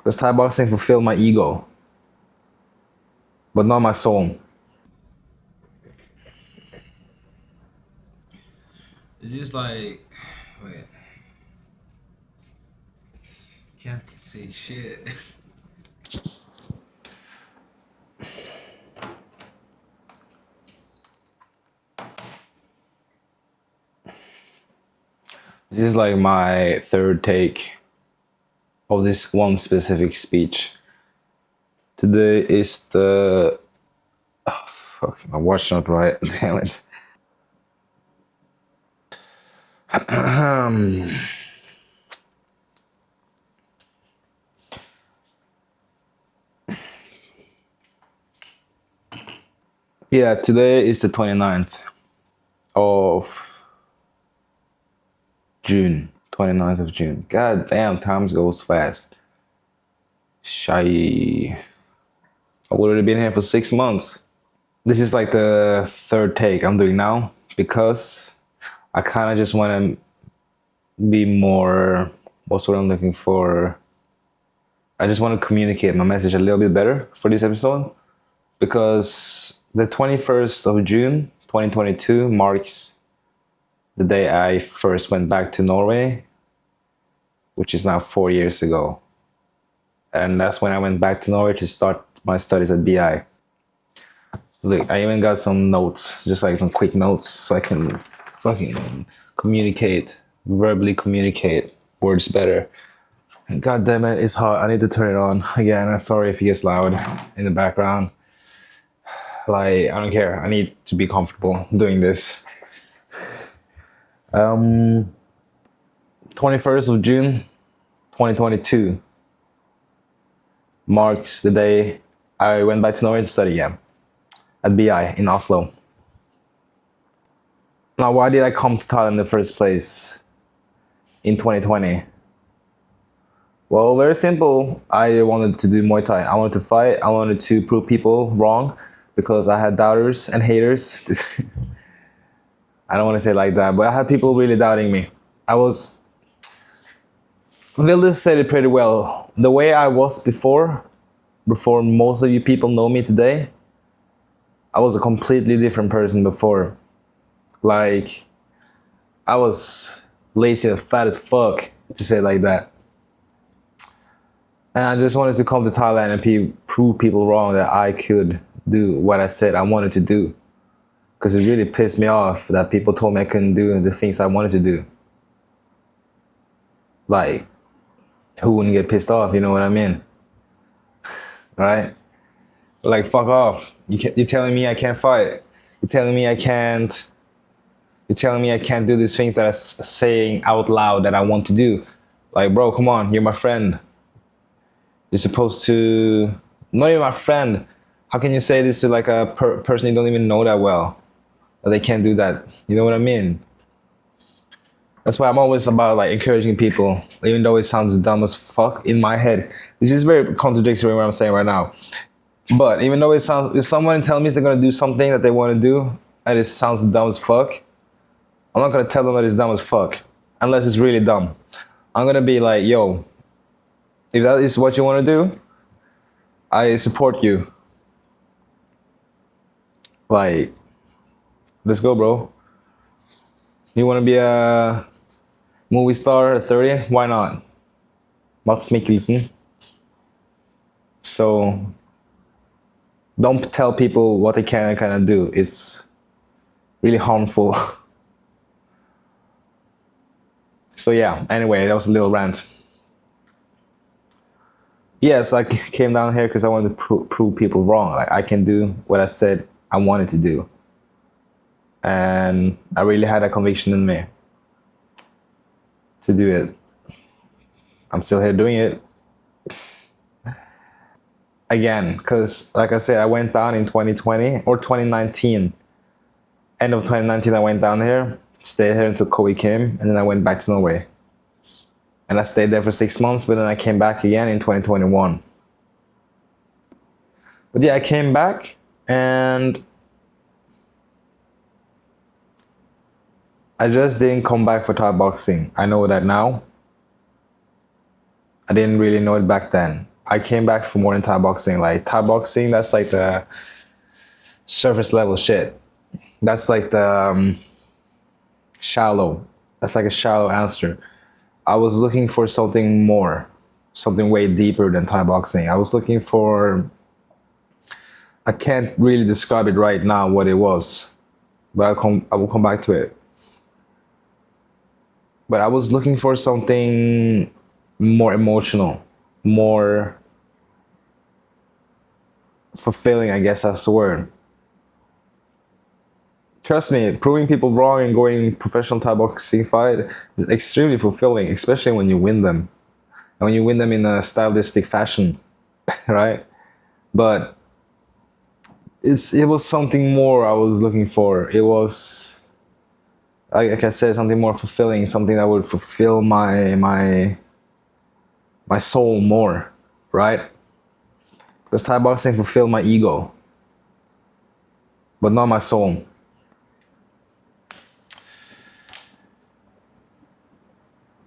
Because Thai boxing fulfilled my ego, but not my soul. It's just like, wait, can't say shit. This is like my third take of this one specific speech. Today is the fuck, my watch not right. Damn it. Yeah, today is the 29th of June. 29th of June. God damn, time goes fast. Shy. I would have been here for 6 months. This is like the third take I'm doing now because I kind of just want to be more. What's what I'm looking for? I just want to communicate my message a little bit better for this episode because the 21st of June 2022 marks the day I first went back to Norway, which is now 4 years ago. And that's when I went back to Norway to start my studies at BI. Look, I even got some notes, just like some quick notes, so I can fucking verbally communicate words better. And God damn it, it's hot. I need to turn it on again. I'm sorry if it gets loud in the background. Like, I don't care. I need to be comfortable doing this. 21st of June, 2022 marks the day I went back to Norway to study again at BI in Oslo. Now, why did I come to Thailand in the first place in 2020? Well, very simple. I wanted to do Muay Thai. I wanted to fight. I wanted to prove people wrong because I had doubters and haters. I don't want to say it like that, but I had people really doubting me. Vildes said it pretty well. The way I was before most of you people know me today, I was a completely different person before. Like, I was lazy and fat as fuck, to say it like that. And I just wanted to come to Thailand and prove people wrong that I could do what I said I wanted to do. Because it really pissed me off that people told me I couldn't do the things I wanted to do. Like, who wouldn't get pissed off, you know what I mean? Right? Like, fuck off. You're telling me I can't fight. You're telling me I can't do these things that I'm saying out loud that I want to do. Like, bro, come on, you're my friend. You're supposed to, not even my friend. How can you say this to like a person you don't even know that well? That they can't do that. You know what I mean? That's why I'm always about like encouraging people, even though it sounds dumb as fuck in my head. This is very contradictory what I'm saying right now. But even though if someone tells me they're gonna do something that they want to do and it sounds dumb as fuck, I'm not gonna tell them that it's dumb as fuck, unless it's really dumb. I'm gonna be like, yo, if that is what you want to do, I support you. Like, let's go, bro. You want to be a movie star at 30? Why not? Mats Mikkelsen. So don't tell people what they can and cannot do. It's really harmful. So yeah, anyway, that was a little rant. Yes, I came down here because I wanted to prove people wrong. Like, I can do what I said I wanted to do. And I really had a conviction in me to do it. I'm still here doing it. Again, because like I said, I went down in 2020 or 2019. End of 2019, I went down here, stayed here until COVID came, and then I went back to Norway. And I stayed there for 6 months, but then I came back again in 2021. But yeah, I came back and I just didn't come back for Thai boxing. I know that now. I didn't really know it back then. I came back for more than Thai boxing. Like Thai boxing, that's like the surface level shit. That's like the shallow. That's like a shallow answer. I was looking for something more, something way deeper than Thai boxing. I was looking for. I can't really describe it right now what it was, but I will come back to it. But I was looking for something more emotional, more fulfilling, I guess that's the word. Trust me, proving people wrong and going professional Thai boxing fight is extremely fulfilling, especially when you win them. And when you win them in a stylistic fashion, right? But it was something more I was looking for. It was, like I said, something more fulfilling, something that would fulfill my soul more, right? Because Thai boxing fulfilled my ego, but not my soul.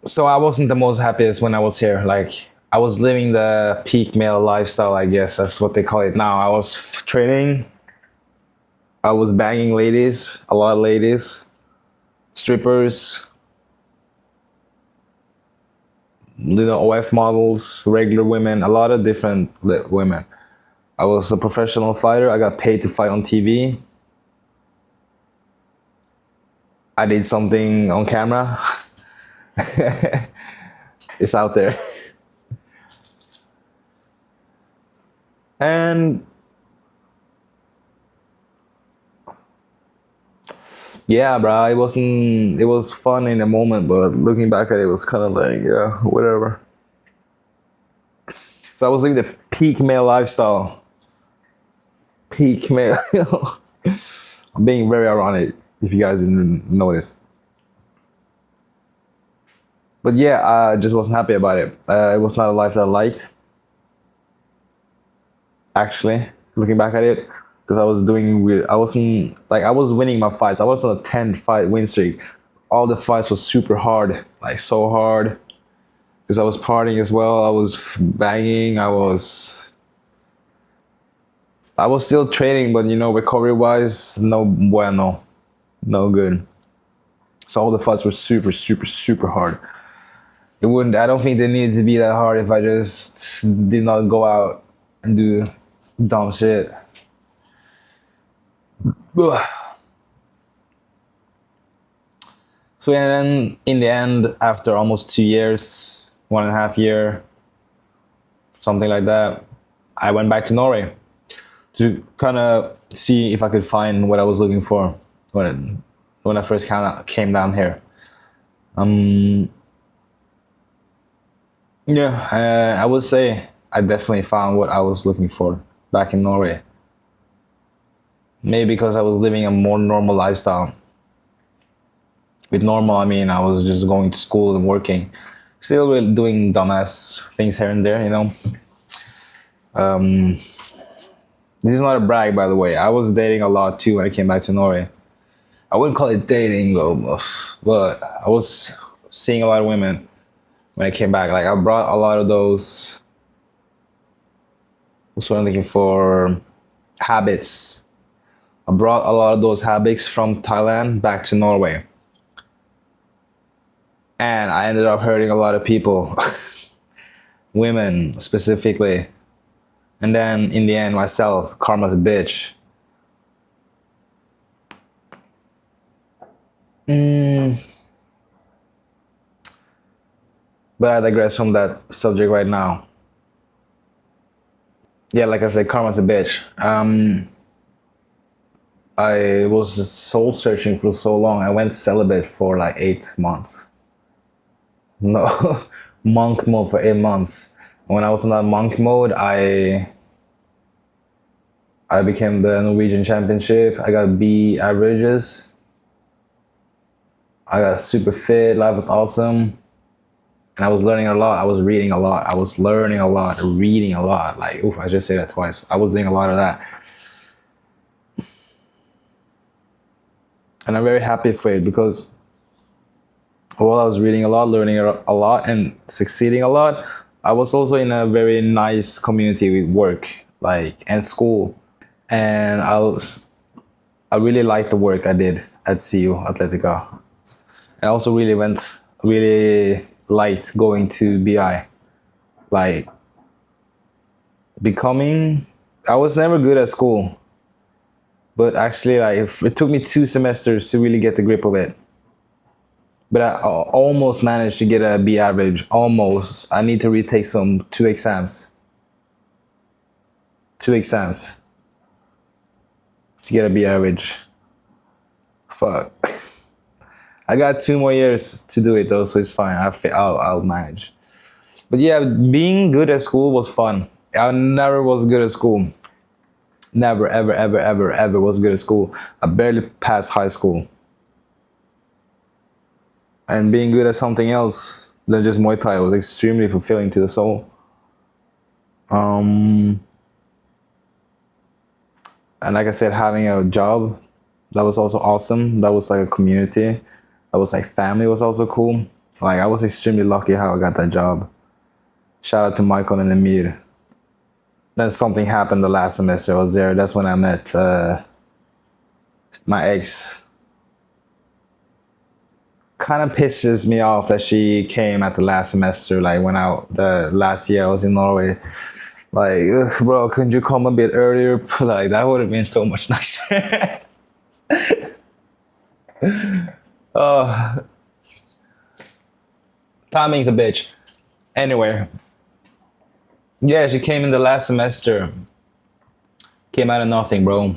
So I wasn't the most happiest when I was here. Like I was living the peak male lifestyle, I guess that's what they call it now. I was training. I was banging ladies, a lot of ladies, strippers, OF models, regular women, a lot of different women. I was a professional fighter. I got paid to fight on TV. I did something on camera. It's out there. And yeah, bro, it was fun in the moment, but looking back at it, it was kind of like, yeah, whatever. So I was living the peak male lifestyle. Peak male. I'm being very ironic, if you guys didn't notice. But yeah, I just wasn't happy about it. It was not a life that I liked. Actually, looking back at it, because I was doing weird. I wasn't like I was winning my fights. I was on a 10 fight win streak. All the fights was super hard, like so hard. Because I was partying as well. I was banging. I was still training, but recovery wise, no bueno, no good. So all the fights were super, super, super hard. It wouldn't. I don't think they needed to be that hard if I just did not go out and do dumb shit. Ugh. So and then in the end, after almost 2 years, 1.5 year, something like that, I went back to Norway to kind of see if I could find what I was looking for when I first came down here. Yeah, I would say I definitely found what I was looking for back in Norway. Maybe because I was living a more normal lifestyle. With normal, I mean I was just going to school and working, still doing dumbass things here and there. This is not a brag, by the way. I was dating a lot too when I came back to Norway. I wouldn't call it dating though, but I was seeing a lot of women when I came back. Like I brought a lot of those. What's what I'm looking for? Habits. I brought a lot of those habits from Thailand back to Norway. And I ended up hurting a lot of people, women specifically. And then in the end, myself, karma's a bitch. But I digress from that subject right now. Yeah, like I said, karma's a bitch. I was soul searching for so long. I went celibate for like 8 months. No, monk mode for 8 months. When I was in that monk mode, I became the Norwegian championship. I got B averages. I got super fit. Life was awesome. And I was learning a lot. I was reading a lot. I was learning a lot, reading a lot. Like, oof, I just say that twice. I was doing a lot of that. And I'm very happy for it because while I was reading a lot, learning a lot, and succeeding a lot, I was also in a very nice community with work, like and school, and I really liked the work I did at CU Atletica. I also really liked going to BI. Like becoming, I was never good at school, but actually, like it took me 2 semesters to really get the grip of it. But I almost managed to get a B average. Almost. I need to retake some 2 exams. 2 exams to get a B average. Fuck. I got 2 more years to do it though, so it's fine. I'll manage. But yeah, being good at school was fun. I never was good at school. Never, ever, ever, ever, ever was good at school. I barely passed high school. And being good at something else than just Muay Thai was extremely fulfilling to the soul. And like I said, having a job, that was also awesome. That was like a community. That was like family was also cool. Like I was extremely lucky how I got that job. Shout out to Michael and Amir. Then something happened the last semester I was there. That's when I met my ex. Kind of pisses me off that she came at the last semester, like when the last year I was in Norway. Like, ugh, bro, couldn't you come a bit earlier? Like, that would have been so much nicer. Oh, timing's a bitch. Anyway, yeah, she came in the last semester. Came out of nothing, bro.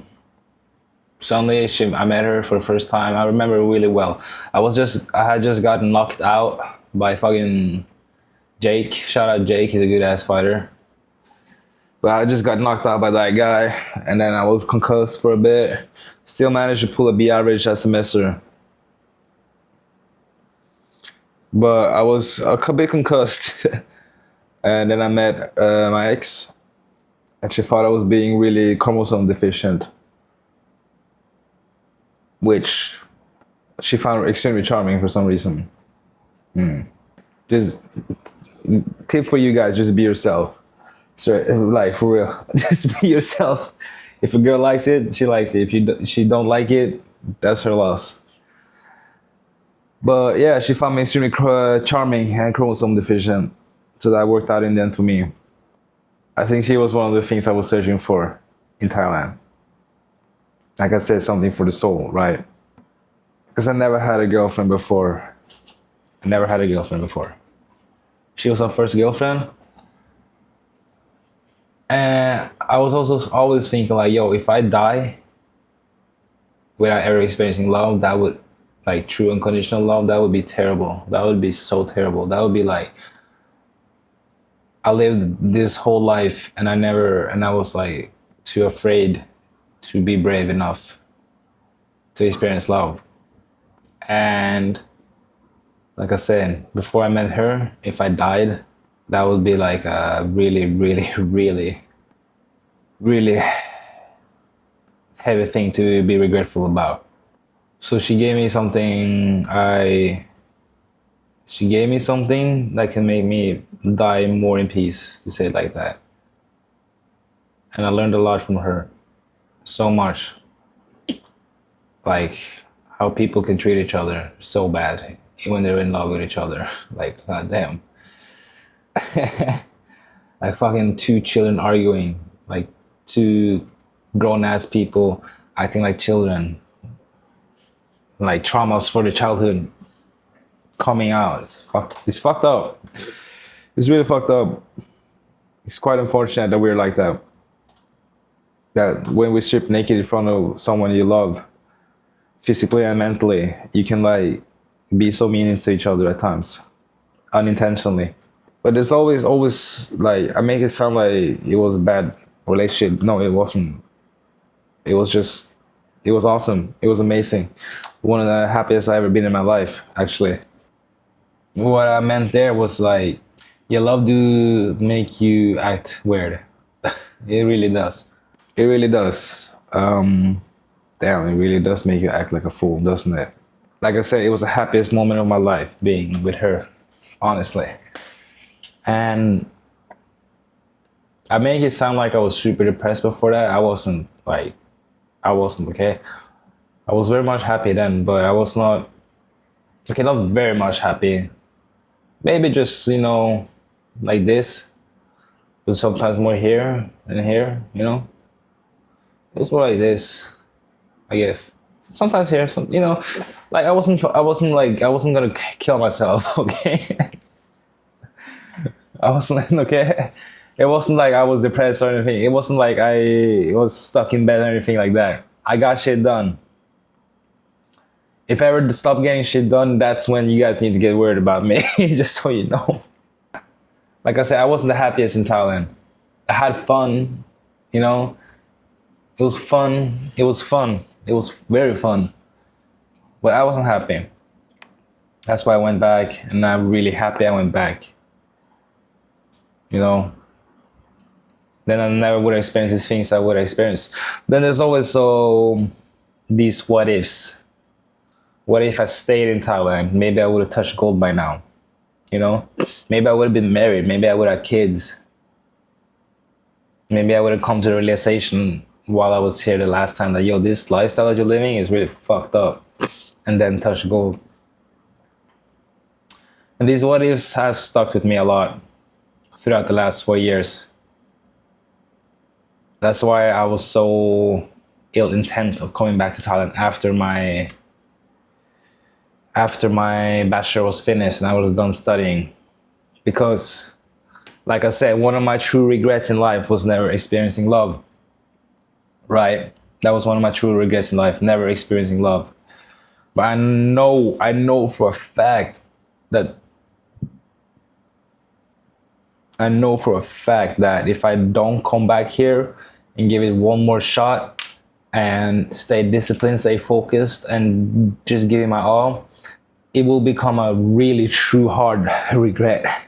Suddenly, I met her for the first time. I remember really well. I had just gotten knocked out by fucking Jake. Shout out Jake, he's a good ass fighter. But I just got knocked out by that guy, and then I was concussed for a bit. Still managed to pull a B average that semester. But I was a bit concussed. And then I met my ex, and she thought I was being really chromosome deficient, which she found extremely charming for some reason. Just tip for you guys: just be yourself. So, like for real, just be yourself. If a girl likes it, she likes it. If she don't like it, that's her loss. But yeah, she found me extremely charming and chromosome deficient, so that worked out in the end for me. I think she was one of the things I was searching for in Thailand. Like I said, something for the soul, right? Because I never had a girlfriend before. I never had a girlfriend before. She was our first girlfriend. And I was also always thinking like, yo, if I die without ever experiencing love, that would, like true unconditional love, that would be terrible. That would be so terrible. That would be like, I lived this whole life and I was like too afraid to be brave enough to experience love. And like I said, before I met her, if I died, that would be like a really, really, really, really heavy thing to be regretful about. So she gave me something that can make me die more in peace, to say it like that. And I learned a lot from her. So much. Like how people can treat each other so bad when they're in love with each other. Like, goddamn. Like fucking 2 children arguing. Like 2 grown ass people acting like children. Like traumas for the childhood coming out. It's fucked up. It's really fucked up. It's quite unfortunate that we're like that. That when we strip naked in front of someone you love, physically and mentally, you can like be so mean to each other at times, unintentionally. But there's always like, I make it sound like it was a bad relationship. No, it wasn't. It was awesome. It was amazing. One of the happiest I've ever been in my life, actually. What I meant there was like, your love do make you act weird. It really does. It really does. Damn, it really does make you act like a fool, doesn't it? Like I said, it was the happiest moment of my life being with her, honestly. And I make it sound like I was super depressed before that. I wasn't like, I wasn't okay. I was very much happy then, but I was not, okay, not very much happy. Maybe just, like this, but sometimes more here and here, It was more like this, I guess. Sometimes here, like I wasn't gonna kill myself, okay? I wasn't, okay? It wasn't like I was depressed or anything. It wasn't like I was stuck in bed or anything like that. I got shit done. If I ever stop getting shit done, that's when you guys need to get worried about me, just so you know. Like I said, I wasn't the happiest in Thailand. I had fun, you know. It was fun. It was fun. It was very fun. But I wasn't happy. That's why I went back, and I'm really happy I went back. You know. Then I never would experience these things I would experience. Then there's always these what ifs. What if I stayed in Thailand? Maybe I would have touched gold by now. Maybe I would have been married. Maybe I would have kids. Maybe I would have come to the realization while I was here the last time that, yo, this lifestyle that you're living is really fucked up. And then touch gold. And these what ifs have stuck with me a lot throughout the last 4 years. That's why I was so ill intent of coming back to Thailand after my bachelor was finished and I was done studying. Because, like I said, one of my true regrets in life was never experiencing love. Right? That was one of my true regrets in life, never experiencing love. But I know for a fact that if I don't come back here and give it one more shot and stay disciplined, stay focused, and just give it my all, it will become a really true hard regret.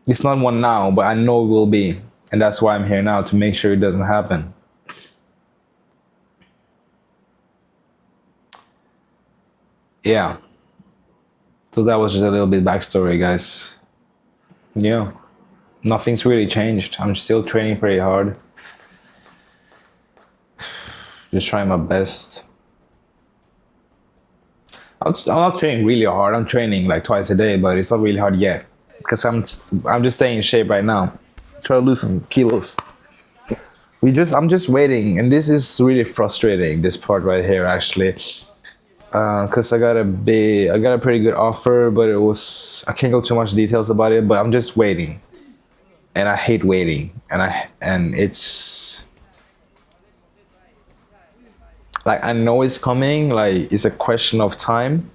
It's not one now, but I know it will be. And that's why I'm here now, to make sure it doesn't happen. Yeah. So that was just a little bit backstory, guys. Yeah. Nothing's really changed. I'm still training pretty hard. Just trying my best. I'm not training really hard. I'm training like twice a day, but it's not really hard yet. Because I'm just staying in shape right now. Try to lose some kilos. I'm just waiting, and this is really frustrating, this part right here, actually. Because I got a pretty good offer, but I can't go too much details about it, but I'm just waiting. And I hate waiting. And it's like, I know it's coming, like it's a question of time.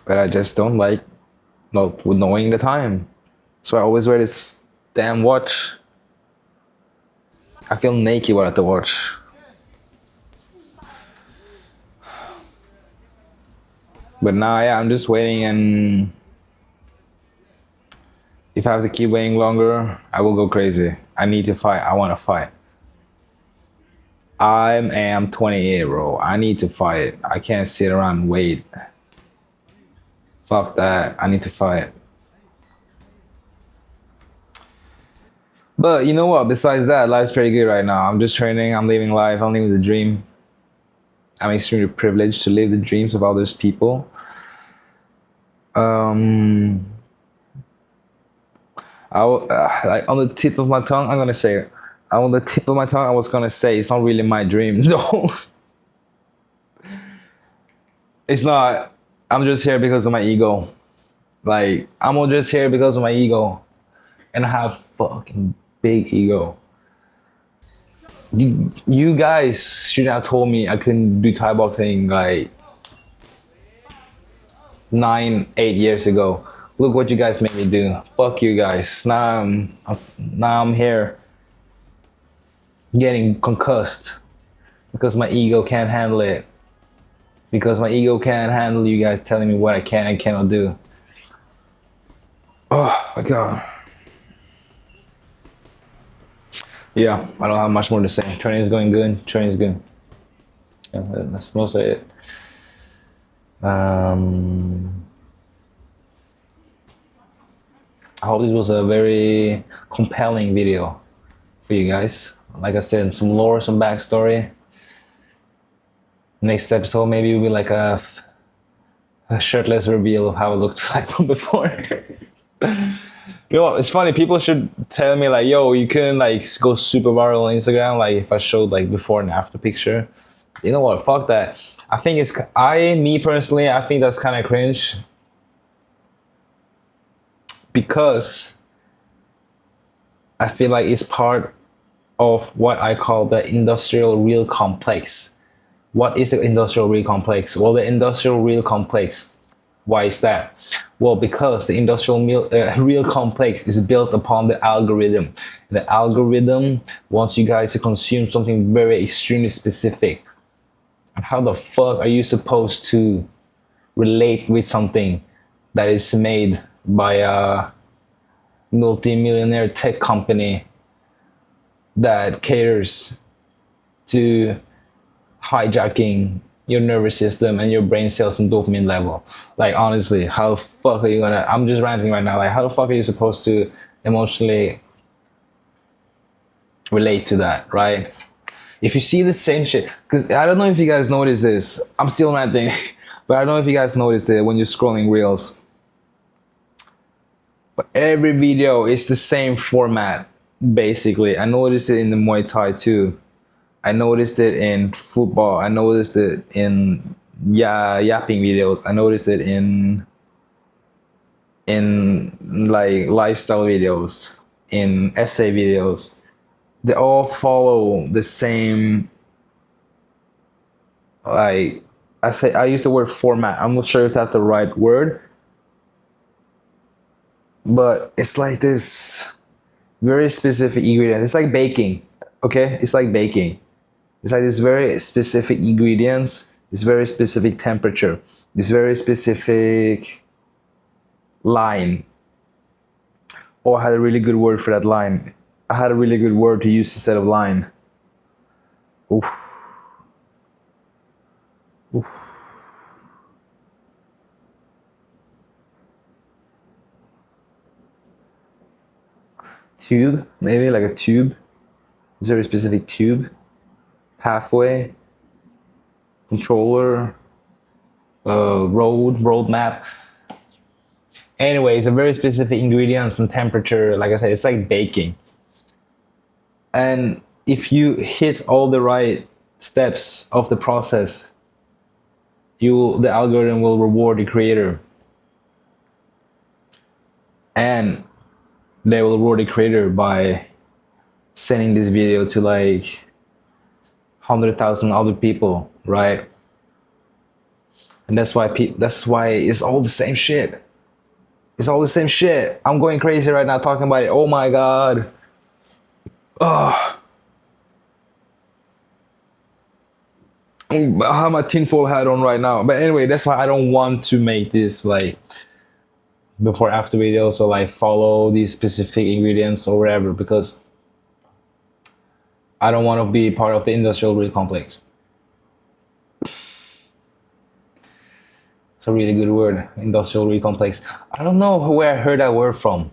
But I just don't like not knowing the time. So I always wear this damn watch. I feel naked without the watch. But now, yeah, I'm just waiting, and if I have to keep waiting longer, I will go crazy. I need to fight. I want to fight. I am 28, bro. I need to fight. I can't sit around and wait. Fuck that. I need to fight. But you know what? Besides that, life's pretty good right now. I'm just training. I'm living life. I'm living the dream. I'm extremely privileged to live the dreams of others people. Like on the tip of my tongue, I'm gonna say it. On the tip of my tongue, I was gonna say it's not really my dream, though. It's not. I'm just here because of my ego. Like, I'm just here because of my ego, and I have fucking big ego. You guys should have told me I couldn't do Thai boxing like 9, 8 years ago. Look what you guys made me do. Fuck you guys. Now I'm here getting concussed because my ego can't handle it. Because my ego can't handle you guys telling me what I can and cannot do. Oh my god. Yeah, I don't have much more to say. Training is going good. Training is good. Yeah, that's mostly it. I hope this was a very compelling video for you guys. Like I said, some lore, some backstory. Next episode maybe will be like a shirtless reveal of how it looked like from before. You know what? It's funny. People should tell me like, "Yo, you couldn't like go super viral on Instagram." Like if I showed like before and after picture. You know what? Fuck that. I think it's me personally. I think that's kind of cringe because I feel like it's part of what I call the industrial real complex. What is the industrial real complex? Well, the industrial real complex. Why is that? Well, because the industrial real complex is built upon the algorithm. The algorithm wants you guys to consume something very extremely specific. And how the fuck are you supposed to relate with something that is made by a multi-millionaire tech company that caters to hijacking your nervous system and your brain cells and dopamine level? Like honestly, how the fuck are you gonna, I'm just ranting right now, like how the fuck are you supposed to emotionally relate to that, right? If you see the same shit, because I don't know if you guys notice this, I'm still ranting, but I don't know if you guys noticed it when you're scrolling reels, but every video is the same format basically. I noticed it in the Muay Thai too. I noticed it in football. I noticed it in yapping videos. I noticed it in like lifestyle videos, in essay videos. They all follow the same, like I use the word format. I'm not sure if that's the right word, but it's like this very specific ingredient. It's like baking. Okay? It's like baking. It's like this very specific ingredients, this very specific temperature, this very specific line. Oh, I had a really good word for that line. I had a really good word to use instead of line. Oof. Oof. Tube, maybe like a tube. It's a very specific tube. Pathway, controller, roadmap. Anyway, it's a very specific ingredients and temperature. Like I said, it's like baking. And if you hit all the right steps of the process, the algorithm will reward the creator. And they will reward the creator by sending this video to like 100,000 other people, right? And that's why it's all the same shit. It's all the same shit. I'm going crazy right now talking about it. Oh my god. Ugh. I have my tinfoil hat on right now. But anyway, that's why I don't want to make this like before after videos or like follow these specific ingredients or whatever, because I don't want to be part of the industrial real complex. It's a really good word, industrial real complex. I don't know where I heard that word from.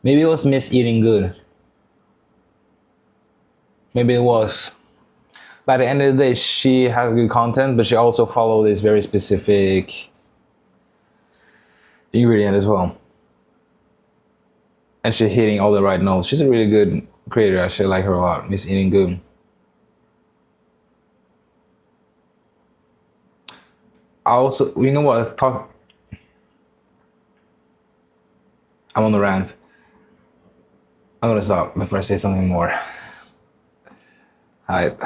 Maybe it was Miss Eating Good. Maybe it was. By the end of the day, she has good content, but she also follows this very specific ingredient as well. And she's hitting all the right notes. She's a really good creator. I actually like her a lot. Miss Eating Good. I also, you know what? I'm on the rant. I'm gonna stop before I say something more. Alright.